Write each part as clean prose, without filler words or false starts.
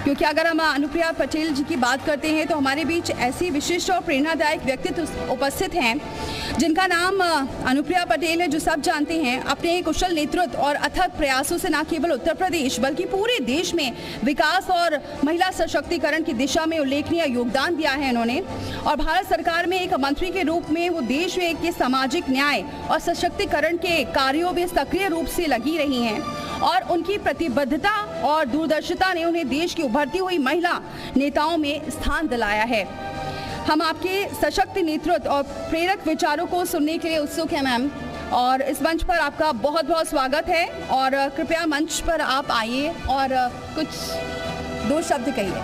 क्योंकि अगर हम अनुप्रिया पटेल जी की बात करते हैं तो हमारे बीच ऐसी विशिष्ट और प्रेरणादायक व्यक्तित्व उपस्थित हैं जिनका नाम अनुप्रिया पटेल है, जो सब जानते हैं। अपने कुशल नेतृत्व और अथक प्रयासों से न केवल उत्तर प्रदेश बल्कि पूरे देश में विकास और महिला सशक्तिकरण की दिशा में उल्लेखनीय योगदान दिया है इन्होंने। और भारत सरकार में एक मंत्री के रूप में वो देश में के सामाजिक न्याय और सशक्तिकरण के कार्यों में सक्रिय रूप से लगी रही हैं और उनकी प्रतिबद्धता और दूरदर्शिता ने उन्हें देश की उभरती हुई महिला नेताओं में स्थान दिलाया है। हम आपके सशक्त नेतृत्व और प्रेरक विचारों को सुनने के लिए उत्सुक हैं मैम, और इस मंच पर आपका बहुत बहुत स्वागत है। और कृपया मंच पर आप आइए और कुछ दो शब्द कहिए।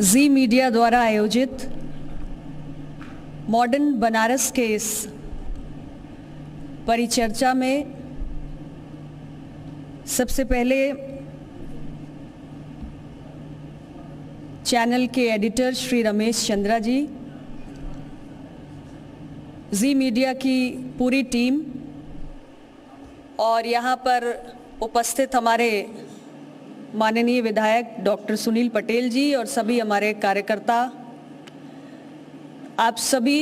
जी मीडिया द्वारा आयोजित मॉडर्न बनारस के इस परिचर्चा में सबसे पहले चैनल के एडिटर श्री रमेश चंद्रा जी, जी मीडिया की पूरी टीम और यहाँ पर उपस्थित हमारे माननीय विधायक डॉक्टर सुनील पटेल जी और सभी हमारे कार्यकर्ता, आप सभी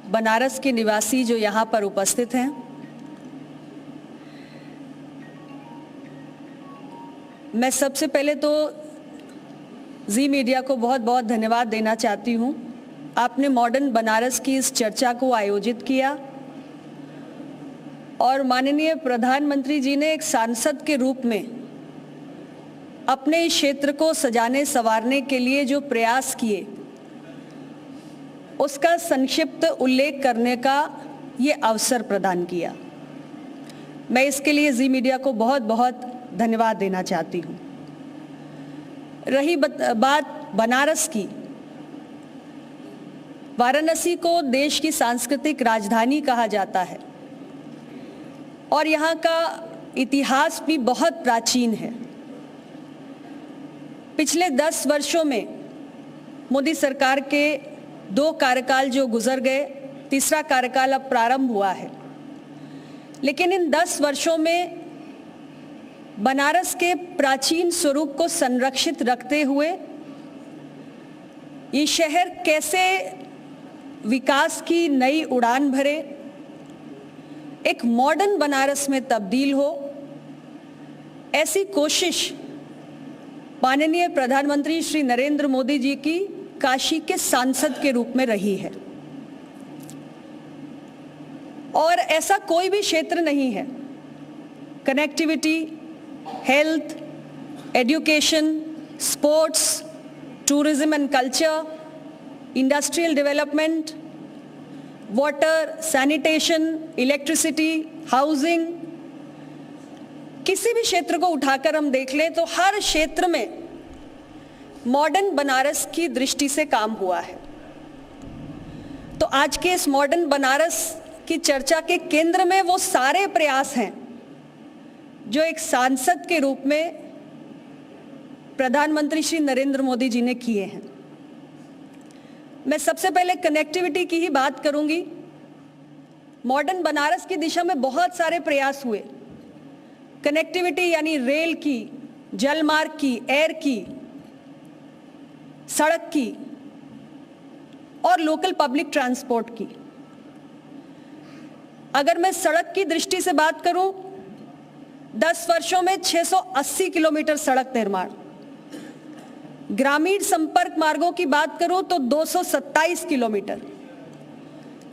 बनारस के निवासी जो यहाँ पर उपस्थित हैं, मैं सबसे पहले तो जी मीडिया को बहुत बहुत धन्यवाद देना चाहती हूँ। आपने मॉडर्न बनारस की इस चर्चा को आयोजित किया और माननीय प्रधानमंत्री जी ने एक सांसद के रूप में अपने क्षेत्र को सजाने संवारने के लिए जो प्रयास किए उसका संक्षिप्त उल्लेख करने का ये अवसर प्रदान किया। मैं इसके लिए जी मीडिया को बहुत बहुत धन्यवाद देना चाहती हूँ। रही बात बनारस की, वाराणसी को देश की सांस्कृतिक राजधानी कहा जाता है और यहाँ का इतिहास भी बहुत प्राचीन है। पिछले 10 वर्षों में मोदी सरकार के 2 कार्यकाल जो गुजर गए, तीसरा कार्यकाल अब प्रारंभ हुआ है, लेकिन इन 10 वर्षों में बनारस के प्राचीन स्वरूप को संरक्षित रखते हुए ये शहर कैसे विकास की नई उड़ान भरे, एक मॉडर्न बनारस में तब्दील हो, ऐसी कोशिश माननीय प्रधानमंत्री श्री नरेंद्र मोदी जी की काशी के सांसद के रूप में रही है। और ऐसा कोई भी क्षेत्र नहीं है, connectivity, health, education, sports, tourism and culture, industrial development, water, sanitation, electricity, housing, किसी भी क्षेत्र को उठाकर हम देख लें तो हर क्षेत्र में मॉडर्न बनारस की दृष्टि से काम हुआ है। तो आज के इस मॉडर्न बनारस की चर्चा के केंद्र में वो सारे प्रयास हैं जो एक सांसद के रूप में प्रधानमंत्री श्री नरेंद्र मोदी जी ने किए हैं। मैं सबसे पहले कनेक्टिविटी की ही बात करूंगी। मॉडर्न बनारस की दिशा में बहुत सारे प्रयास हुए। कनेक्टिविटी यानी रेल की, जल मार्ग की, एयर की, सड़क की और लोकल पब्लिक ट्रांसपोर्ट की। अगर मैं सड़क की दृष्टि से बात करूं, 10 वर्षों में 680 किलोमीटर सड़क निर्माण, ग्रामीण संपर्क मार्गों की बात करूं तो 227 किलोमीटर,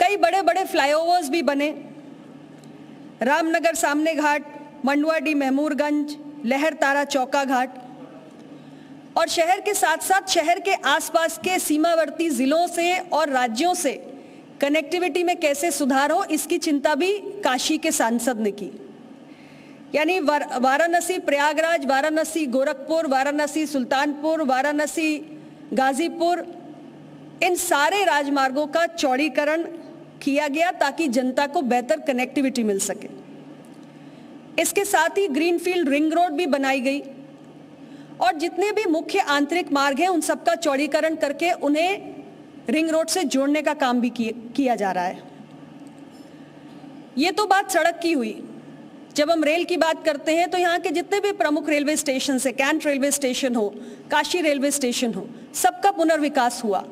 कई बड़े बड़े फ्लाईओवर्स भी बने, रामनगर सामने घाट, मंडुआडीह महमूरगंज, लहरतारा चौका घाट, और शहर के साथ साथ शहर के आसपास के सीमावर्ती जिलों से और राज्यों से कनेक्टिविटी में कैसे सुधार हो, इसकी चिंता भी काशी के सांसद ने की। यानी वाराणसी प्रयागराज, वाराणसी गोरखपुर, वाराणसी सुल्तानपुर, वाराणसी गाजीपुर, इन सारे राजमार्गों का चौड़ीकरण किया गया ताकि जनता को बेहतर कनेक्टिविटी मिल सके। इसके साथ ही ग्रीनफील्ड रिंग रोड भी बनाई गई और जितने भी मुख्य आंतरिक मार्ग हैं उन सबका चौड़ीकरण करके उन्हें रिंग रोड से जोड़ने का काम भी किया जा रहा है। ये तो बात सड़क की हुई। जब हम रेल की बात करते हैं तो यहाँ के जितने भी प्रमुख रेलवे स्टेशन है, कैंट रेलवे स्टेशन हो, काशी रेलवे स्टेशन हो, सबका पुनर्विकास हुआ।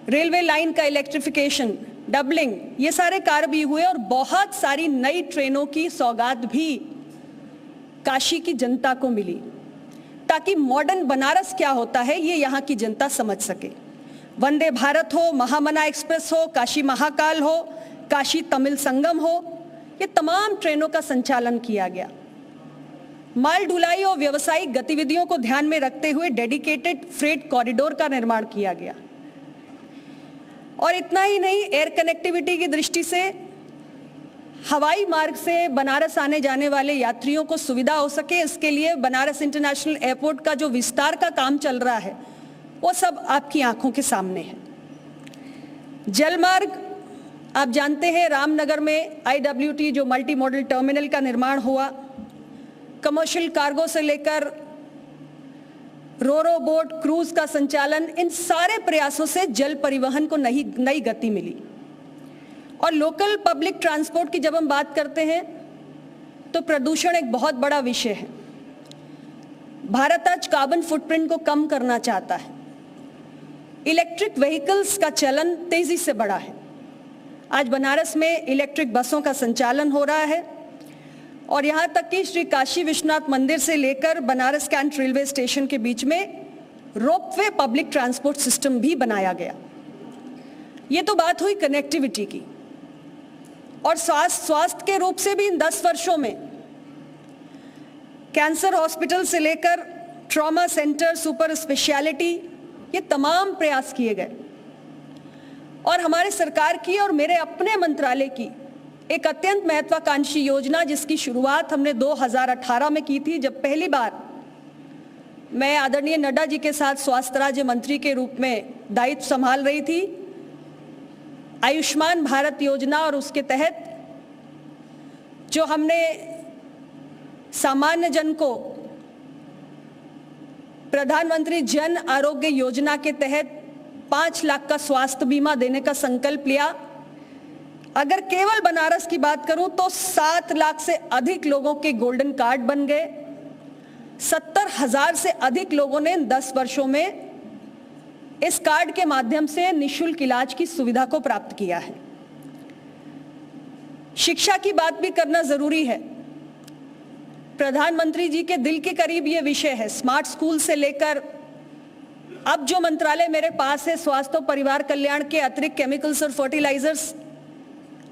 रेलवे लाइन का इलेक्ट्रिफिकेशन, डबलिंग, ये सारे कार्य भी हुए और बहुत सारी नई ट्रेनों की सौगात भी काशी की जनता को मिली, ताकि मॉडर्न बनारस क्या होता है ये यहाँ की जनता समझ सके। वंदे भारत हो, महामना एक्सप्रेस हो, काशी महाकाल हो, काशी तमिल संगम हो, ये तमाम ट्रेनों का संचालन किया गया। माल ढुलाई और व्यावसायिक गतिविधियों को ध्यान में रखते हुए डेडिकेटेड फ्रेट कॉरिडोर का निर्माण किया गया। और इतना ही नहीं, एयर कनेक्टिविटी की दृष्टि से हवाई मार्ग से बनारस आने जाने वाले यात्रियों को सुविधा हो सके, इसके लिए बनारस इंटरनेशनल एयरपोर्ट का जो विस्तार का काम चल रहा है वो सब आपकी आंखों के सामने है। जलमार्ग, आप जानते हैं रामनगर में IWT जो मल्टी मॉडल टर्मिनल का निर्माण हुआ। कमर्शियल कार्गो से लेकर रोरो बोट, क्रूज का संचालन, इन सारे प्रयासों से जल परिवहन को नई गति मिली। और लोकल पब्लिक ट्रांसपोर्ट की जब हम बात करते हैं तो प्रदूषण एक बहुत बड़ा विषय है। भारत आज कार्बन फुटप्रिंट को कम करना चाहता है। इलेक्ट्रिक व्हीकल्स का चलन तेजी से बढ़ा है। आज बनारस में इलेक्ट्रिक बसों का संचालन हो रहा है और यहाँ तक कि श्री काशी विश्वनाथ मंदिर से लेकर बनारस कैंट रेलवे स्टेशन के बीच में रोपवे पब्लिक ट्रांसपोर्ट सिस्टम भी बनाया गया। ये तो बात हुई कनेक्टिविटी की। और स्वास्थ्य के रूप से भी इन 10 वर्षों में कैंसर हॉस्पिटल से लेकर ट्रॉमा सेंटर, सुपर स्पेशलिटी, ये तमाम प्रयास किए गए। और हमारे सरकार की और मेरे अपने मंत्रालय की एक अत्यंत महत्वाकांक्षी योजना, जिसकी शुरुआत हमने 2018 में की थी, जब पहली बार मैं आदरणीय नड्डा जी के साथ स्वास्थ्य राज्य मंत्री के रूप में दायित्व संभाल रही थी, आयुष्मान भारत योजना। और उसके तहत जो हमने सामान्य जन को प्रधानमंत्री जन आरोग्य योजना के तहत 5 लाख का स्वास्थ्य बीमा देने का संकल्प लिया। अगर केवल बनारस की बात करूं तो 7 लाख से अधिक लोगों के गोल्डन कार्ड बन गए। 70,000 से अधिक लोगों ने 10 वर्षों में इस कार्ड के माध्यम से निःशुल्क इलाज की सुविधा को प्राप्त किया है। शिक्षा की बात भी करना जरूरी है। प्रधानमंत्री जी के दिल के करीब ये विषय है। स्मार्ट स्कूल से लेकर अब जो मंत्रालय मेरे पास है, स्वास्थ्य और परिवार कल्याण के अतिरिक्त केमिकल्स और फर्टिलाइजर्स,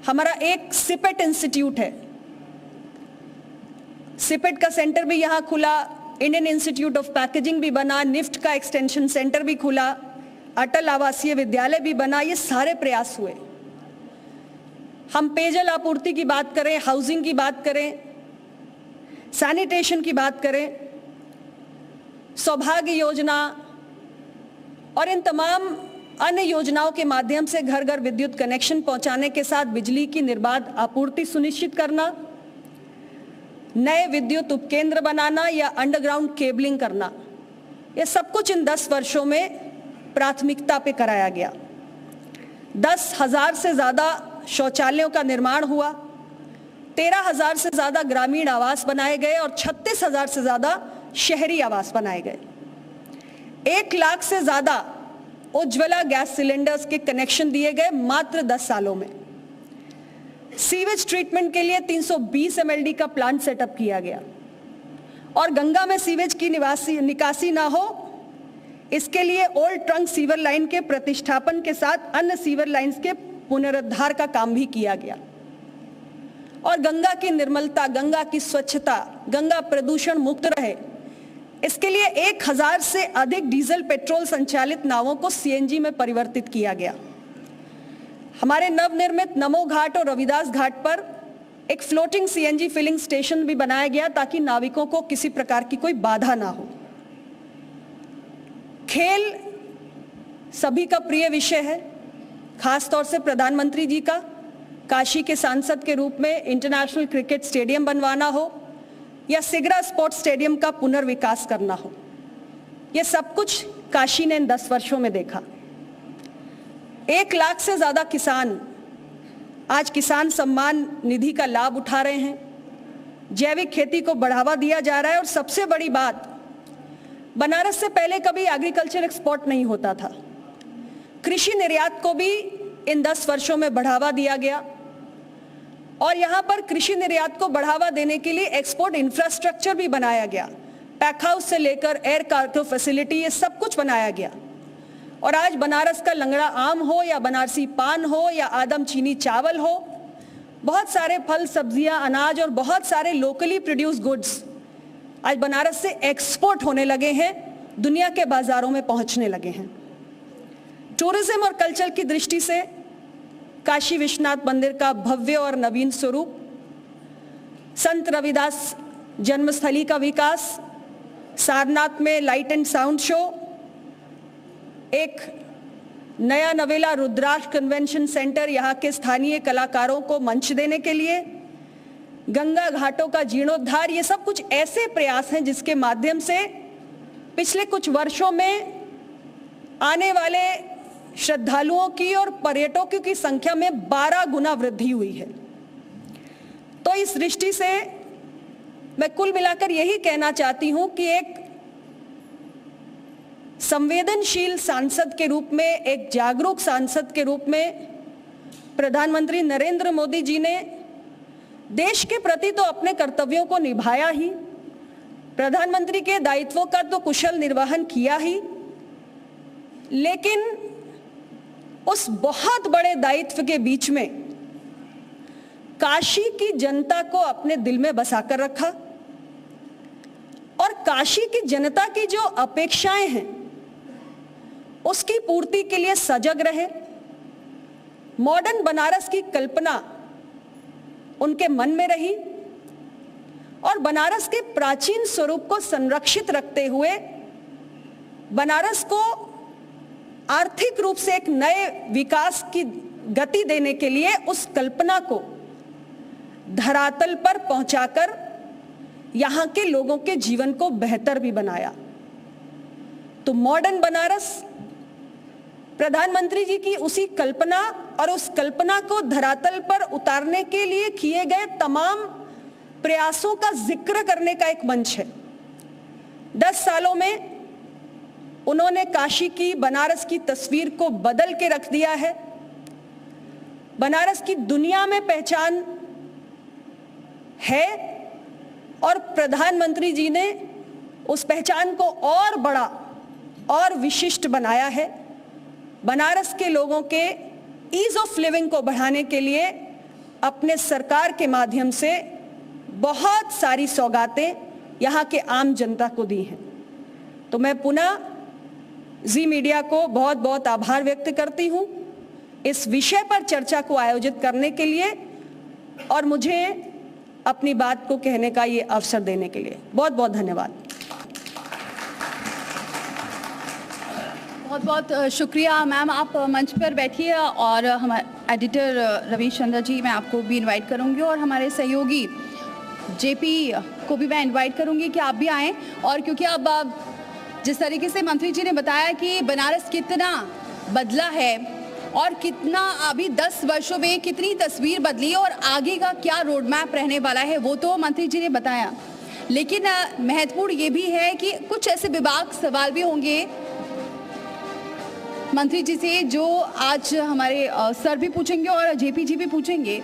हमारा एक सिपेट इंस्टीट्यूट है। सिपेट का सेंटर भी यहां खुला, इंडियन इंस्टीट्यूट ऑफ पैकेजिंग भी बना, निफ्ट का एक्सटेंशन सेंटर भी खुला, अटल आवासीय विद्यालय भी बना। ये सारे प्रयास हुए। हम पेयजल आपूर्ति की बात करें, हाउसिंग की बात करें, सैनिटेशन की बात करें, सौभाग्य योजना और इन तमाम अन्य योजनाओं के माध्यम से घर घर विद्युत कनेक्शन पहुंचाने के साथ बिजली की निर्बाध आपूर्ति सुनिश्चित करना, नए विद्युत उपकेंद्र बनाना या अंडरग्राउंड केबलिंग करना, यह सब कुछ इन 10 वर्षों में प्राथमिकता पे कराया गया। 10,000 से ज्यादा शौचालयों का निर्माण हुआ, 13,000 से ज्यादा ग्रामीण आवास बनाए गए और 36,000 से ज्यादा शहरी आवास बनाए गए। 1 लाख से ज्यादा उज्ज्वला गैस सिलेंडर्स के कनेक्शन दिए गए मात्र 10 सालों में। सीवेज ट्रीटमेंट के लिए 320 MLD का प्लांट सेटअप किया गया और गंगा में सीवेज की निकासी ना हो, इसके लिए ओल्ड ट्रंक सीवर लाइन के प्रतिष्ठापन के साथ अन्य सीवर लाइंस के पुनरुद्धार का काम भी किया गया। और गंगा की निर्मलता, गंगा की स्वच्छता, गंगा प्रदूषण मुक्त रहे, इसके लिए 1000 से अधिक डीजल पेट्रोल संचालित नावों को CNG में परिवर्तित किया गया। हमारे नवनिर्मित नमो घाट और रविदास घाट पर एक फ्लोटिंग CNG फिलिंग स्टेशन भी बनाया गया ताकि नाविकों को किसी प्रकार की कोई बाधा ना हो। खेल सभी का प्रिय विषय है, खास तौर से प्रधानमंत्री जी का। काशी के सांसद के रूप में इंटरनेशनल क्रिकेट स्टेडियम बनवाना हो या सिगरा स्पोर्ट्स स्टेडियम का पुनर्विकास करना हो, यह सब कुछ काशी ने इन 10 वर्षों में देखा। 1 लाख से ज्यादा किसान आज किसान सम्मान निधि का लाभ उठा रहे हैं। जैविक खेती को बढ़ावा दिया जा रहा है। और सबसे बड़ी बात, बनारस से पहले कभी एग्रीकल्चर एक्सपोर्ट नहीं होता था। कृषि निर्यात को भी इन 10 वर्षों में बढ़ावा दिया गया और यहाँ पर कृषि निर्यात को बढ़ावा देने के लिए एक्सपोर्ट इंफ्रास्ट्रक्चर भी बनाया गया। पैक हाउस से लेकर एयर कार्गो फैसिलिटी, ये सब कुछ बनाया गया। और आज बनारस का लंगड़ा आम हो या बनारसी पान हो या आदम चीनी चावल हो, बहुत सारे फल, सब्जियां, अनाज और बहुत सारे लोकली प्रोड्यूस गुड्स आज बनारस से एक्सपोर्ट होने लगे हैं, दुनिया के बाजारों में पहुंचने लगे हैं। टूरिज्म और कल्चर की दृष्टि से काशी विश्वनाथ मंदिर का भव्य और नवीन स्वरूप, संत रविदास जन्मस्थली का विकास, सारनाथ में लाइट एंड साउंड शो, एक नया नवेला रुद्राक्ष कन्वेंशन सेंटर यहाँ के स्थानीय कलाकारों को मंच देने के लिए, गंगा घाटों का जीर्णोद्धार, ये सब कुछ ऐसे प्रयास हैं जिसके माध्यम से पिछले कुछ वर्षों में आने वाले श्रद्धालुओं की और पर्यटकों की संख्या में 12 गुना वृद्धि हुई है। तो इस दृष्टि से मैं कुल मिलाकर यही कहना चाहती हूं कि एक संवेदनशील सांसद के रूप में, एक जागरूक सांसद के रूप में प्रधानमंत्री नरेंद्र मोदी जी ने देश के प्रति तो अपने कर्तव्यों को निभाया ही, प्रधानमंत्री के दायित्वों का तो कुशल निर्वहन किया ही, लेकिन उस बहुत बड़े दायित्व के बीच में काशी की जनता को अपने दिल में बसाकर रखा और काशी की जनता की जो अपेक्षाएं हैं उसकी पूर्ति के लिए सजग रहे। मॉडर्न बनारस की कल्पना उनके मन में रही और बनारस के प्राचीन स्वरूप को संरक्षित रखते हुए बनारस को आर्थिक रूप से एक नए विकास की गति देने के लिए उस कल्पना को धरातल पर पहुंचाकर यहां के लोगों के जीवन को बेहतर भी बनाया। तो मॉडर्न बनारस प्रधानमंत्री जी की उसी कल्पना और उस कल्पना को धरातल पर उतारने के लिए किए गए तमाम प्रयासों का जिक्र करने का एक मंच है। 10 सालों में उन्होंने काशी की, बनारस की तस्वीर को बदल के रख दिया है। बनारस की दुनिया में पहचान है और प्रधानमंत्री जी ने उस पहचान को और बड़ा और विशिष्ट बनाया है। बनारस के लोगों के ईज ऑफ लिविंग को बढ़ाने के लिए अपने सरकार के माध्यम से बहुत सारी सौगातें यहाँ के आम जनता को दी हैं। तो मैं पुनः जी मीडिया को बहुत बहुत आभार व्यक्त करती हूँ इस विषय पर चर्चा को आयोजित करने के लिए और मुझे अपनी बात को कहने का ये अवसर देने के लिए बहुत बहुत धन्यवाद। बहुत बहुत शुक्रिया मैम, आप मंच पर बैठिए और हमारे एडिटर रवीश चंद्र जी मैं आपको भी इनवाइट करूंगी और हमारे सहयोगी जेपी को भी मैं इनवाइट करूंगी कि आप भी आएँ। और क्योंकि अब जिस तरीके से मंत्री जी ने बताया कि बनारस कितना बदला है और कितना अभी 10 वर्षों में कितनी तस्वीर बदली और आगे का क्या रोड मैप रहने वाला है वो तो मंत्री जी ने बताया, लेकिन महत्वपूर्ण ये भी है कि कुछ ऐसे विभाग सवाल भी होंगे मंत्री जी से जो आज हमारे सर भी पूछेंगे और जेपी जी भी पूछेंगे।